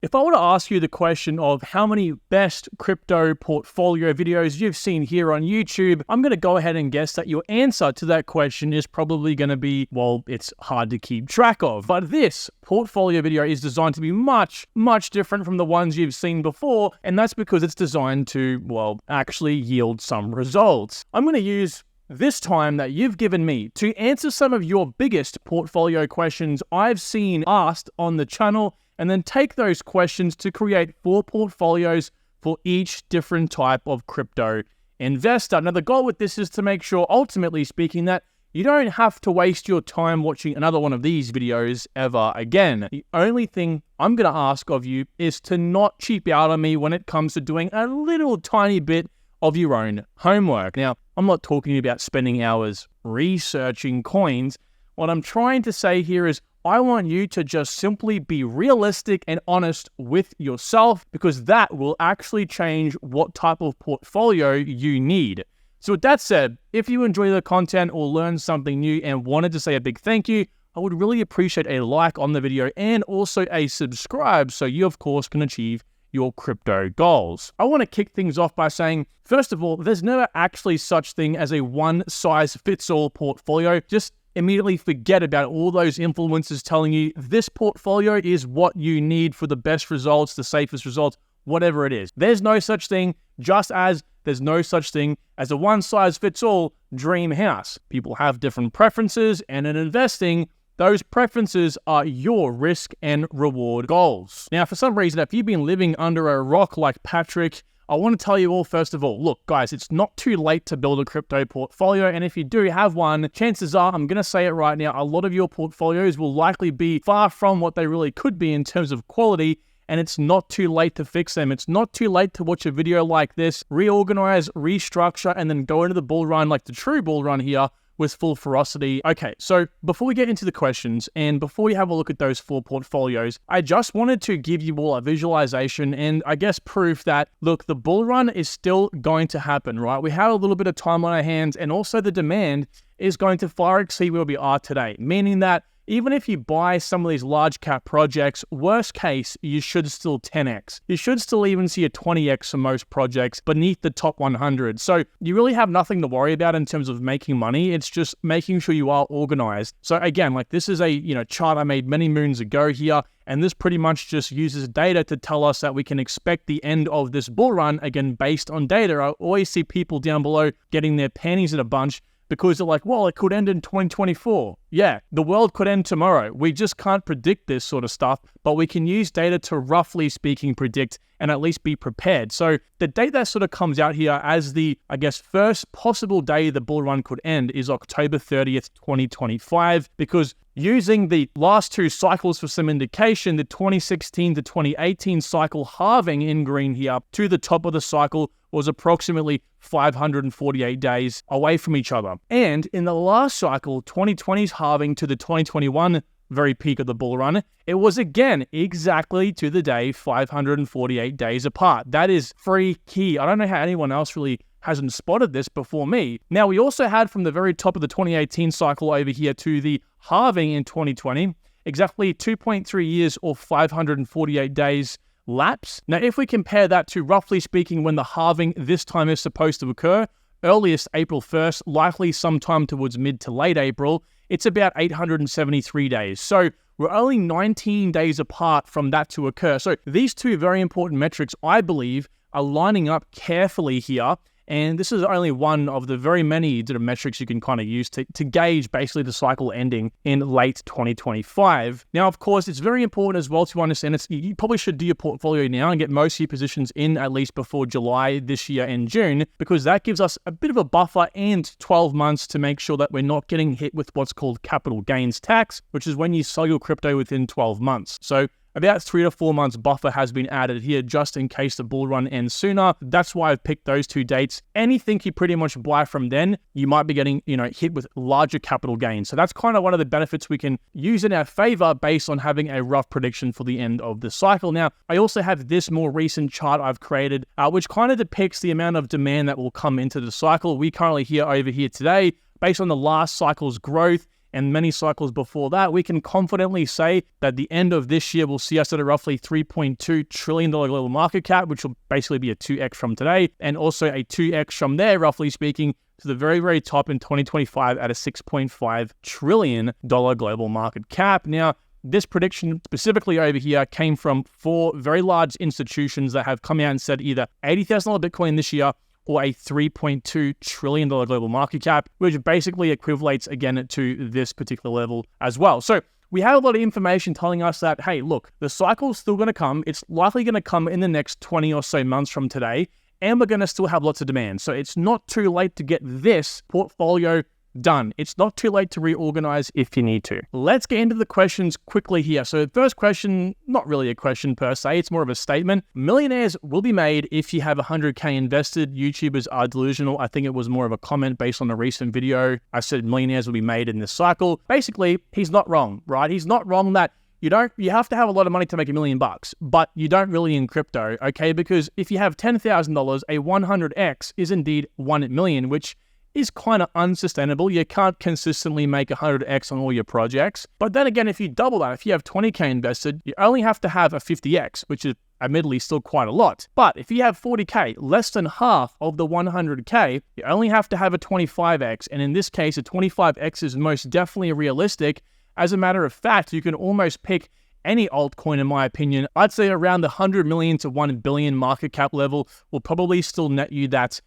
If I were to ask you the question of how many best crypto portfolio videos you've seen here on YouTube, I'm going to go ahead and guess that your answer to that question is probably going to be, well, it's hard to keep track of. But this portfolio video is designed to be much, much different from the ones you've seen before, and that's because it's designed to, well, actually yield some results. I'm going to use this time that you've given me to answer some of your biggest portfolio questions I've seen asked on the channel, and then take those questions to create 4 portfolios for each different type of crypto investor. Now, the goal with this is to make sure, ultimately speaking, that you don't have to waste your time watching another one of these videos ever again. The only thing I'm going to ask of you is to not cheap out on me when it comes to doing a little tiny bit of your own homework. Now, I'm not talking about spending hours researching coins. What I'm trying to say here is I want you to just simply be realistic and honest with yourself, because that will actually change what type of portfolio you need. So with that said, if you enjoy the content or learned something new and wanted to say a big thank you, I would really appreciate a like on the video and also a subscribe so you, of course, can achieve your crypto goals. I want to kick things off by saying, first of all, there's never actually such thing as a one-size-fits-all portfolio. Just immediately forget about all those influencers telling you this portfolio is what you need for the best results, the safest results, whatever it is. There's no such thing, just as there's no such thing as a one-size-fits-all dream house. People have different preferences, and in investing, those preferences are your risk and reward goals. Now, for some reason, if you've been living under a rock like Patrick, I want to tell you all, first of all, look, guys, it's not too late to build a crypto portfolio. And if you do have one, chances are, I'm going to say it right now, a lot of your portfolios will likely be far from what they really could be in terms of quality. And it's not too late to fix them. It's not too late to watch a video like this, reorganize, restructure, and then go into the bull run like the true bull run here with full ferocity. Okay, so before we get into the questions and before we have a look at those 4 portfolios, I just wanted to give you all a visualization and I guess proof that, look, the bull run is still going to happen, right? We have a little bit of time on our hands, and also the demand is going to far exceed where we are today, meaning that even if you buy some of these large cap projects, worst case, you should still 10x. You should still even see a 20x for most projects beneath the top 100. So you really have nothing to worry about in terms of making money. It's just making sure you are organized. So again, like this is a chart I made many moons ago here. And this pretty much just uses data to tell us that we can expect the end of this bull run, again, based on data. I always see people down below getting their panties in a bunch because they're like, well, it could end in 2024. Yeah, the world could end tomorrow. We just can't predict this sort of stuff, but we can use data to, roughly speaking, predict and at least be prepared. So the date that sort of comes out here as the, I guess, first possible day the bull run could end is October 30th, 2025, because using the last 2 cycles for some indication, the 2016 to 2018 cycle halving in green here to the top of the cycle was approximately 548 days away from each other. And in the last cycle, 2020's halving to the 2021 very peak of the bull run, it was again exactly to the day 548 days apart. That is freaky. I don't know how anyone else really hasn't spotted this before me. Now, we also had from the very top of the 2018 cycle over here to the halving in 2020, exactly 2.3 years or 548 days lapse. Now, if we compare that to, roughly speaking, when the halving this time is supposed to occur, earliest April 1st, likely sometime towards mid to late April, it's about 873 days. So we're only 19 days apart from that to occur. So these 2 very important metrics, I believe, are lining up carefully here. And this is only one of the very many metrics you can kind of use to gauge basically the cycle ending in late 2025. Now, of course, it's very important as well to understand you probably should do your portfolio now and get most of your positions in at least before July this year and June, because that gives us a bit of a buffer and 12 months to make sure that we're not getting hit with what's called capital gains tax, which is when you sell your crypto within 12 months. So about 3 to 4 months buffer has been added here just in case the bull run ends sooner. That's why I've picked those 2 dates. Anything you pretty much buy from then, you might be getting, hit with larger capital gains. So that's kind of one of the benefits we can use in our favor based on having a rough prediction for the end of the cycle. Now, I also have this more recent chart I've created, which kind of depicts the amount of demand that will come into the cycle. We currently over here today, based on the last cycle's growth, and many cycles before that, we can confidently say that the end of this year will see us at a roughly $3.2 trillion global market cap, which will basically be a 2x from today, and also a 2x from there, roughly speaking, to the very, very top in 2025 at a $6.5 trillion global market cap. Now, this prediction specifically over here came from 4 very large institutions that have come out and said either $80,000 Bitcoin this year or a $3.2 trillion global market cap, which basically equivalates again to this particular level as well. So we have a lot of information telling us that, hey, look, the cycle's still going to come. It's likely going to come in the next 20 or so months from today, and we're going to still have lots of demand. So it's not too late to get this portfolio done. It's not too late to reorganize if you need to. Let's get into the questions quickly here. So the first question, not really a question per se, it's more of a statement. Millionaires will be made if you have 100K invested. YouTubers are delusional. I think it was more of a comment based on a recent video. I said millionaires will be made in this cycle. Basically, he's not wrong, right? He's not wrong that you have to have a lot of money to make $1 million, but you don't really in crypto, okay? Because if you have $10,000, a 100x is indeed 1 million, which is kind of unsustainable. You can't consistently make 100x on all your projects. But then again, if you double that, if you have 20K invested, you only have to have a 50x, which is admittedly still quite a lot. But if you have 40K, less than half of the 100K, you only have to have a 25x. And in this case, a 25x is most definitely realistic. As a matter of fact, you can almost pick any altcoin, in my opinion. I'd say around the 100 million to 1 billion market cap level will probably still net you that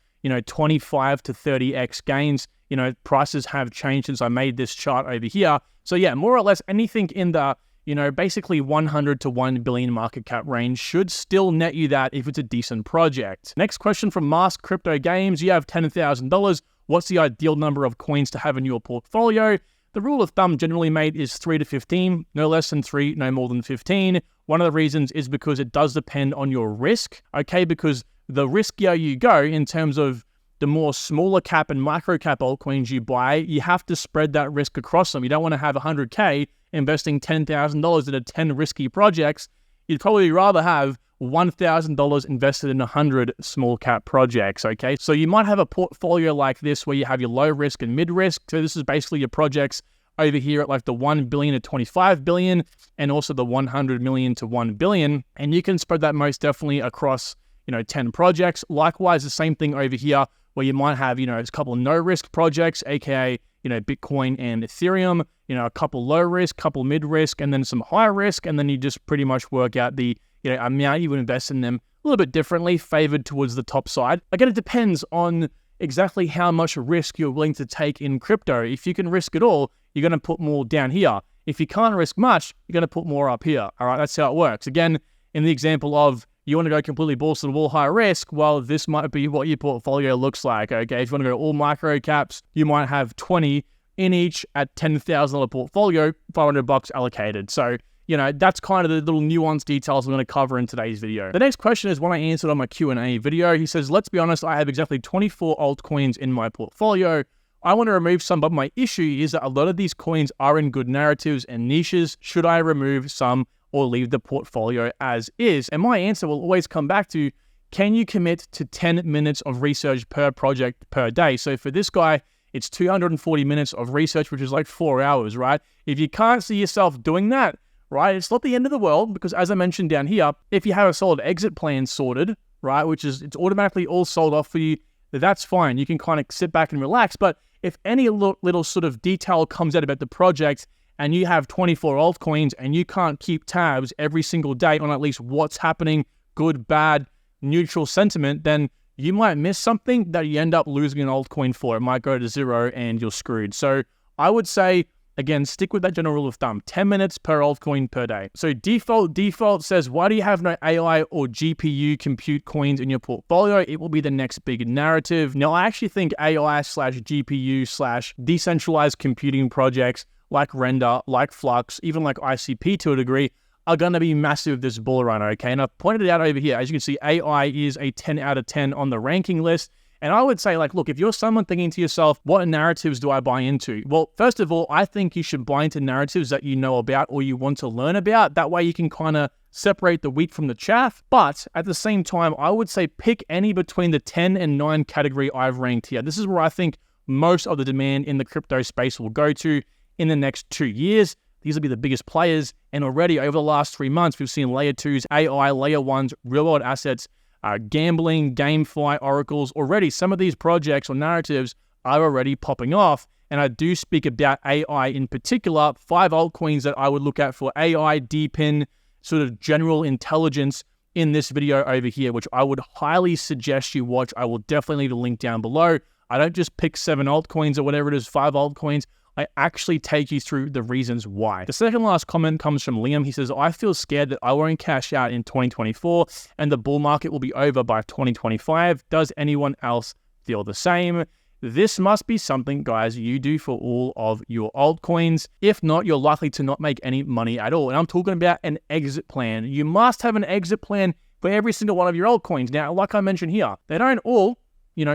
25 to 30x gains. Prices have changed since I made this chart over here. So yeah, more or less anything in the, basically 100 to 1 billion market cap range should still net you that if it's a decent project. Next question from Mask Crypto Games. You have $10,000. What's the ideal number of coins to have in your portfolio? The rule of thumb generally made is 3 to 15, no less than 3, no more than 15. One of the reasons is because it does depend on your risk, okay? Because the riskier you go in terms of the more smaller cap and micro cap altcoins you buy, you have to spread that risk across them. You don't want to have 100K investing $10,000 into 10 risky projects. You'd probably rather have $1,000 invested in 100 small cap projects, okay? So you might have a portfolio like this where you have your low risk and mid risk. So this is basically your projects over here at like the 1 billion to 25 billion and also the 100 million to 1 billion. And you can spread that most definitely across 10 projects. Likewise, the same thing over here where you might have, a couple of no-risk projects, aka, Bitcoin and Ethereum, a couple low-risk, couple mid-risk, and then some high-risk, and then you just pretty much work out the, amount you would invest in them a little bit differently, favored towards the top side. Again, it depends on exactly how much risk you're willing to take in crypto. If you can risk it all, you're going to put more down here. If you can't risk much, you're going to put more up here. All right, that's how it works. Again, in the example of you want to go completely balls to the wall high risk, well, this might be what your portfolio looks like, okay? If you want to go all micro caps, you might have 20 in each at $10,000 portfolio, $500 allocated. So, that's kind of the little nuanced details I'm going to cover in today's video. The next question is one I answered on my Q&A video. He says, let's be honest, I have exactly 24 altcoins in my portfolio. I want to remove some, but my issue is that a lot of these coins are in good narratives and niches. Should I remove some or leave the portfolio as is? And my answer will always come back to, can you commit to 10 minutes of research per project per day? So for this guy, it's 240 minutes of research, which is like 4 hours, right? If you can't see yourself doing that, right, it's not the end of the world, because as I mentioned down here, if you have a solid exit plan sorted, right, which is, it's automatically all sold off for you, that's fine. You can kind of sit back and relax. But if any little sort of detail comes out about the project, and you have 24 altcoins and you can't keep tabs every single day on at least what's happening, good, bad, neutral sentiment, then you might miss something that you end up losing an altcoin for. It might go to zero and you're screwed. So I would say, again, stick with that general rule of thumb, 10 minutes per altcoin per day. So default says, why do you have no AI or GPU compute coins in your portfolio? It will be the next big narrative. Now, I actually think AI/GPU/ decentralized computing projects like Render, like Flux, even like ICP to a degree, are going to be massive this bull run, okay? And I've pointed it out over here. As you can see, AI is a 10 out of 10 on the ranking list. And I would say, look, if you're someone thinking to yourself, what narratives do I buy into? Well, first of all, I think you should buy into narratives that you know about or you want to learn about. That way you can kind of separate the wheat from the chaff. But at the same time, I would say pick any between the 10 and 9 category I've ranked here. This is where I think most of the demand in the crypto space will go to. in the next 2 years. These will be the biggest players. And already over the last 3 months, we've seen layer 2s, AI, layer 1s, real-world assets, gambling, GameFi, oracles. Already some of these projects or narratives are already popping off. And I do speak about AI in particular, 5 altcoins that I would look at for AI, DePIN, sort of general intelligence in this video over here, which I would highly suggest you watch. I will definitely leave a link down below. I don't just pick 7 altcoins or whatever it is, 5 altcoins. I actually take you through the reasons why. The second last comment comes from Liam. He says, I feel scared that I won't cash out in 2024 and the bull market will be over by 2025. Does anyone else feel the same? This must be something, guys, you do for all of your altcoins. If not, you're likely to not make any money at all. And I'm talking about an exit plan. You must have an exit plan for every single one of your altcoins. Now, like I mentioned here, they don't all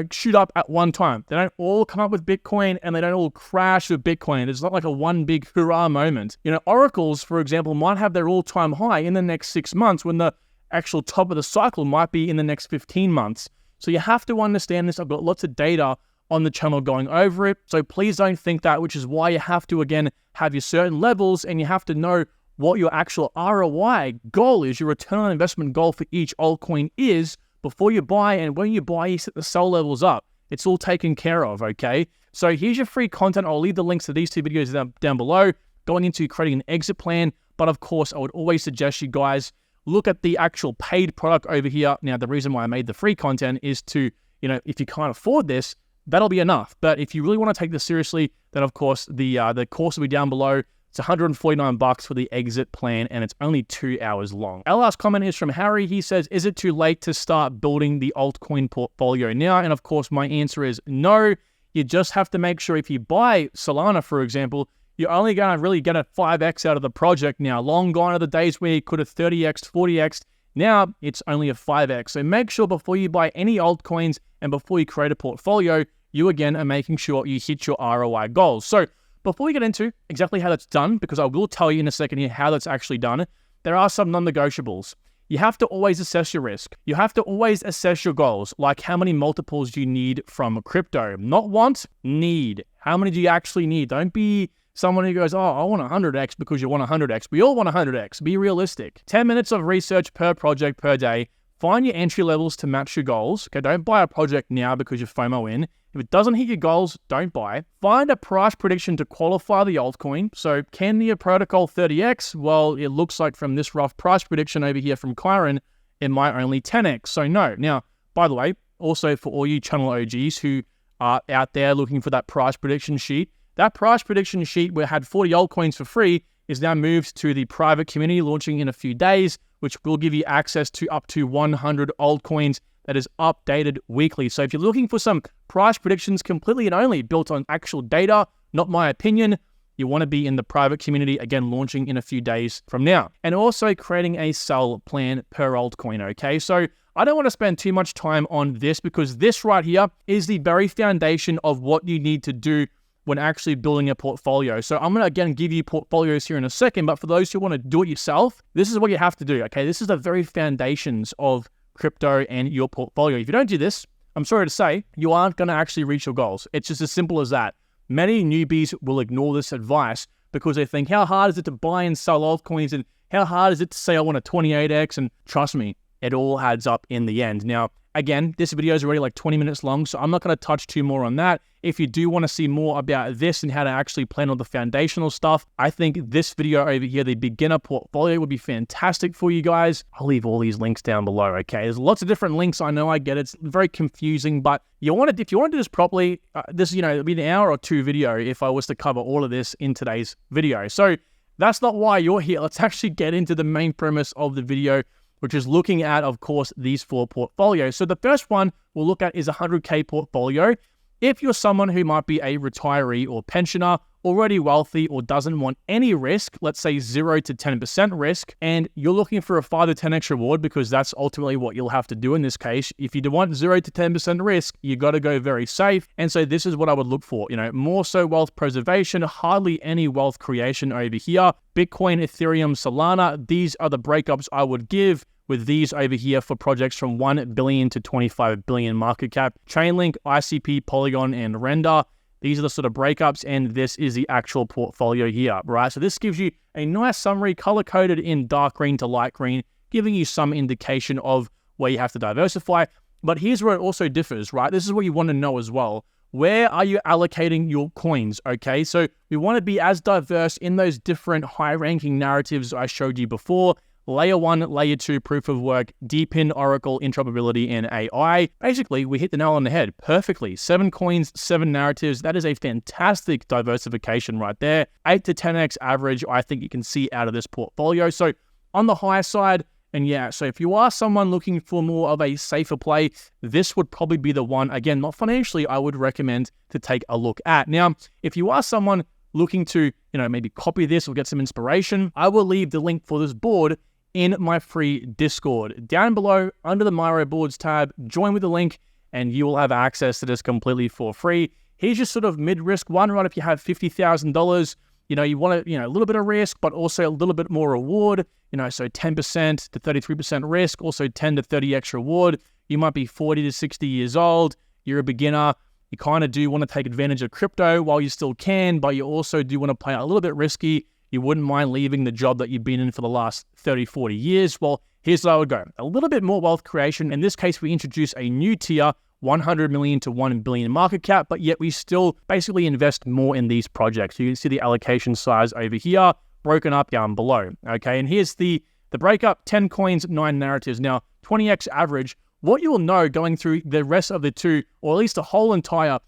shoot up at one time. They don't all come up with Bitcoin and they don't all crash with Bitcoin. It's not like a one big hurrah moment. Oracles, for example, might have their all-time high in the next 6 months when the actual top of the cycle might be in the next 15 months. So you have to understand this. I've got lots of data on the channel going over it. So please don't think that, which is why you have to, again, have your certain levels and you have to know what your actual ROI goal is, your return on investment goal for each altcoin is, before you buy, and when you buy, you set the sell levels up. It's all taken care of, okay? So here's your free content. I'll leave the links to these 2 videos down below, going into creating an exit plan. But of course, I would always suggest you guys look at the actual paid product over here. Now, the reason why I made the free content is to, if you can't afford this, that'll be enough. But if you really want to take this seriously, then of course, the course will be down below. It's $149 for the exit plan, and it's only 2 hours long. Our last comment is from Harry. He says, is it too late to start building the altcoin portfolio now? And of course, my answer is no. You just have to make sure if you buy Solana, for example, you're only going to really get a 5x out of the project now. Long gone are the days where you could have 30x, 40x. Now it's only a 5x. So make sure before you buy any altcoins and before you create a portfolio, you again are making sure you hit your ROI goals. So before we get into exactly how that's done, because I will tell you in a second here how that's actually done, there are some non-negotiables. You have to always assess your risk. You have to always assess your goals, like how many multiples you need from crypto. Not want, need. How many do you actually need? Don't be someone who goes, I want 100x because you want 100x. We all want 100x. Be realistic. 10 minutes of research per project per day. Find your entry levels to match your goals. Okay, don't buy a project now because you're FOMO in. If it doesn't hit your goals, don't buy. Find a price prediction to qualify the altcoin. So can the protocol 30x? Well, it looks like from this rough price prediction over here from Kyron, it might only 10x. So no. Now, by the way, also for all you channel OGs who are out there looking for that price prediction sheet, that price prediction sheet where it had 40 altcoins for free is now moved to the private community launching in a few days, which will give you access to up to 100 altcoins that is updated weekly. So if you're looking for some price predictions completely and only built on actual data, not my opinion, you want to be in the private community, again, launching in a few days from now. And also creating a sell plan per altcoin, okay? So I don't want to spend too much time on this because this right here is the very foundation of what you need to do when actually building a portfolio. So I'm going to, again, give you portfolios here in a second, but for those who want to do it yourself, this is what you have to do, okay? This is the very foundations of crypto and your portfolio. If you don't do this, I'm sorry to say, you aren't going to actually reach your goals. It's just as simple as that. Many newbies will ignore this advice because they think, how hard is it to buy and sell altcoins, and how hard is it to say I want a 28x? And trust me, it all adds up in the end. Now, again, this video is already like 20 minutes long, so I'm not going to touch too more on that. If you do want to see more about this and how to actually plan all the foundational stuff, I think this video over here, the beginner portfolio, would be fantastic for you guys. I'll leave all these links down below, okay? There's lots of different links. I know, I get it. It's very confusing, but if you want to do this properly, this, it'll be an hour or 2 video if I was to cover all of this in today's video. So that's not why you're here. Let's actually get into the main premise of the video, which is looking at, of course, these 4 portfolios. So the first one we'll look at is a 100K portfolio. If you're someone who might be a retiree or pensioner, already wealthy or doesn't want any risk, let's say 0 to 10% risk, and you're looking for a 5 to 10x reward because that's ultimately what you'll have to do in this case. If you want 0 to 10% risk, you got to go very safe. And so this is what I would look for, more so wealth preservation, hardly any wealth creation over here. Bitcoin, Ethereum, Solana, these are the breakups I would give, with these over here for projects from 1 billion to 25 billion market cap. Chainlink, ICP, Polygon, and Render. These are the sort of breakups, and this is the actual portfolio here, right? So this gives you a nice summary, color-coded in dark green to light green, giving you some indication of where you have to diversify. But here's where it also differs, right? This is what you want to know as well. Where are you allocating your coins, okay? So we want to be as diverse in those different high-ranking narratives I showed you before. Layer 1, Layer 2, Proof of Work, Deep in Oracle, Interoperability, and AI. Basically, we hit the nail on the head perfectly. 7 coins, 7 narratives. That is a fantastic diversification right there. 8 to 10x average, I think you can see out of this portfolio. So on the high side, and yeah, so if you are someone looking for more of a safer play, this would probably be the one, again, not financially, I would recommend to take a look at. Now, if you are someone looking to, maybe copy this or get some inspiration, I will leave the link for this board in my free Discord. Down below, under the My Boards tab, join with the link, and you will have access to this completely for free. Here's your sort of mid-risk one, right? If you have $50,000, you want a little bit of risk, but also a little bit more reward, so 10% to 33% risk, also 10 to 30x reward. You might be 40 to 60 years old. You're a beginner. You kind of do want to take advantage of crypto while you still can, but you also do want to play a little bit risky. You wouldn't mind leaving the job that you've been in for the last 30, 40 years. Well, here's where I would go. A little bit more wealth creation. In this case, we introduce a new tier, 100 million to 1 billion market cap, but yet we still basically invest more in these projects. So you can see the allocation size over here, broken up down below. Okay, and here's the breakup, 10 coins, 9 narratives. Now, 20x average. What you will know going through the rest of the two, or at least the whole entire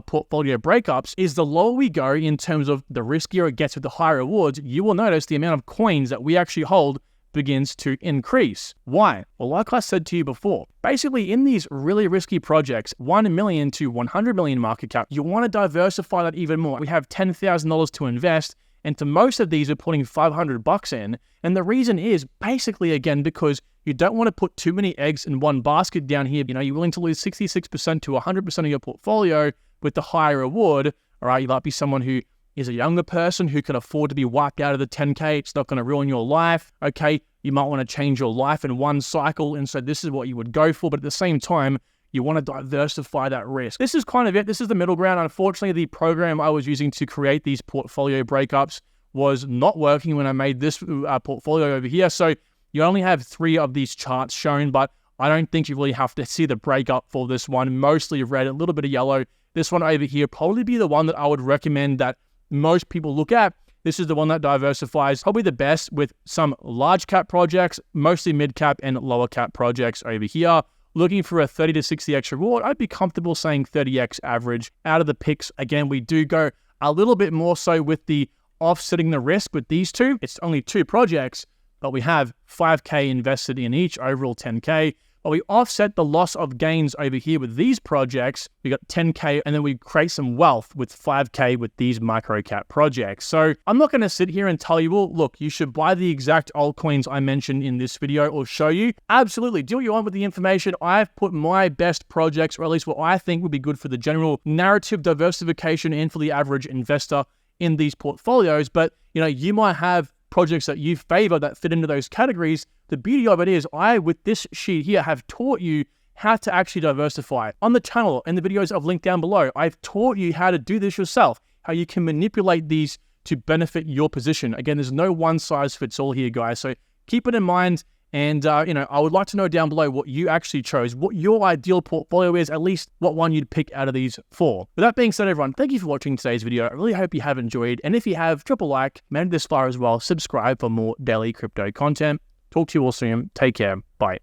portfolio breakups, is the lower we go in terms of the riskier it gets with the higher rewards, you will notice the amount of coins that we actually hold begins to increase. Why? Well, like I said to you before, basically in these really risky projects, 1 million to 100 million market cap, you want to diversify that even more. We have $10,000 to invest, and to most of these, we're putting $500 in. And the reason is basically, again, because you don't want to put too many eggs in one basket down here. You're willing to lose 66% to 100% of your portfolio with the higher reward. All right, you might be someone who is a younger person who can afford to be wiped out of the 10K. It's not going to ruin your life. Okay, you might want to change your life in one cycle, and so this is what you would go for. But at the same time, you want to diversify that risk. This is kind of it. This is the middle ground. Unfortunately, the program I was using to create these portfolio breakups was not working when I made this portfolio over here. So you only have 3 of these charts shown, but I don't think you really have to see the breakup for this one. Mostly red, a little bit of yellow. This one over here probably be the one that I would recommend that most people look at. This is the one that diversifies probably the best with some large cap projects, mostly mid cap and lower cap projects over here. Looking for a 30 to 60x reward, I'd be comfortable saying 30x average out of the picks. Again, we do go a little bit more so with the offsetting the risk with these two. It's only 2 projects, but we have 5K invested in each, overall 10K. But we offset the loss of gains over here with these projects. We got 10K, and then we create some wealth with 5K with these micro cap projects. So I'm not going to sit here and tell you, well, look, you should buy the exact altcoins I mentioned in this video or show you. Absolutely, do what you want with the information. I've put my best projects, or at least what I think would be good for the general narrative diversification and for the average investor in these portfolios. But, you might have projects that you favor that fit into those categories. The beauty of it is I, with this sheet here, have taught you how to actually diversify. On the channel and the videos I've linked down below, I've taught you how to do this yourself, how you can manipulate these to benefit your position. Again, there's no one size fits all here, guys. So keep it in mind. And, I would like to know down below what you actually chose, what your ideal portfolio is, at least what one you'd pick out of these 4. With that being said, everyone, thank you for watching today's video. I really hope you have enjoyed. And if you have, drop a like, made it this far as well, subscribe for more daily crypto content. Talk to you all soon. Take care. Bye.